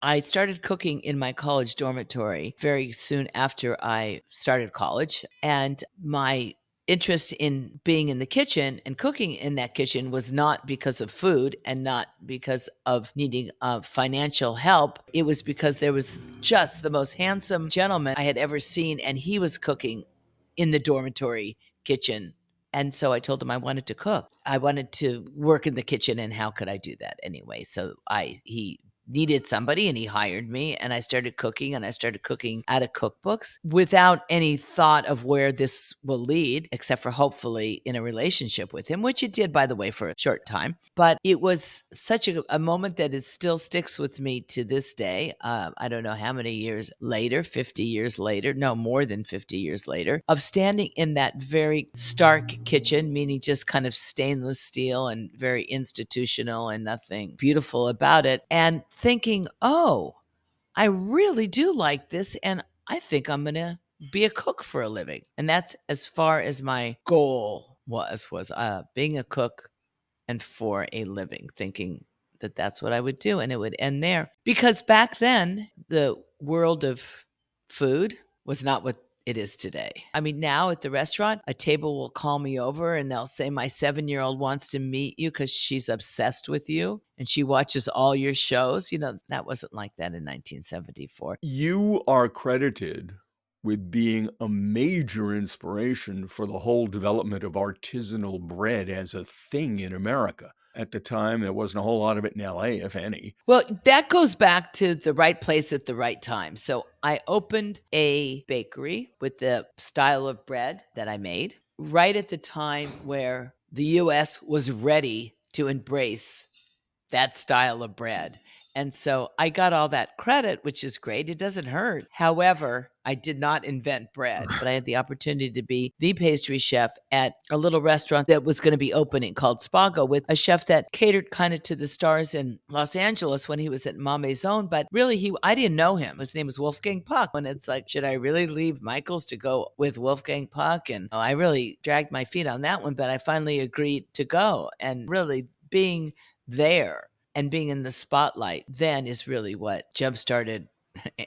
I started cooking in my college dormitory very soon after I started college, and my interest in being in the kitchen and cooking in that kitchen was not because of food and not because of needing financial help. It was because there was just the most handsome gentleman I had ever seen, and he was cooking in the dormitory kitchen. And so I told him I wanted to cook. I wanted to work in the kitchen, and how could I do that anyway? So he needed somebody and he hired me, and I started cooking, and I started cooking out of cookbooks without any thought of where this will lead, except for hopefully in a relationship with him, which it did, by the way, for a short time. But it was such a moment that it still sticks with me to this day. I don't know how many years later, 50 years later, no, more than 50 years later, of standing in that very stark kitchen, meaning just kind of stainless steel and very institutional and nothing beautiful about it, and thinking, oh, I really do like this. And I think I'm going to be a cook for a living. And that's as far as my goal was being a cook and for a living, thinking that that's what I would do and it would end there. Because back then, the world of food was not what it is today. I mean, now at the restaurant, a table will call me over and they'll say, my 7-year-old wants to meet you because she's obsessed with you and she watches all your shows. That wasn't like that in 1974. You are credited with being a major inspiration for the whole development of artisanal bread as a thing in America. At the time, there wasn't a whole lot of it in LA, if any. Well, that goes back to the right place at the right time. So I opened a bakery with the style of bread that I made right at the time where the US was ready to embrace that style of bread. And so I got all that credit, which is great. It doesn't hurt. However, I did not invent bread, but I had the opportunity to be the pastry chef at a little restaurant that was going to be opening called Spago, with a chef that catered kind of to the stars in Los Angeles when he was at Ma Maison. But really, I didn't know him. His name was Wolfgang Puck. And it's like, should I really leave Michael's to go with Wolfgang Puck? And I really dragged my feet on that one, but I finally agreed to go. And really being there and being in the spotlight then is really what jump-started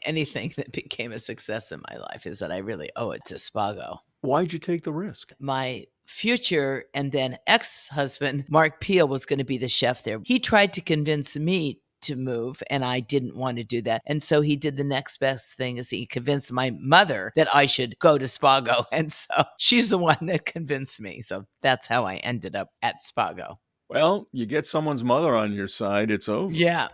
anything that became a success in my life, is that I really owe it to Spago. Why'd you take the risk? My future and then ex-husband, Mark Peel, was going to be the chef there. He tried to convince me to move, and I didn't want to do that. And so he did the next best thing, is he convinced my mother that I should go to Spago. And so she's the one that convinced me. So that's how I ended up at Spago. Well, you get someone's mother on your side, it's over. Yeah.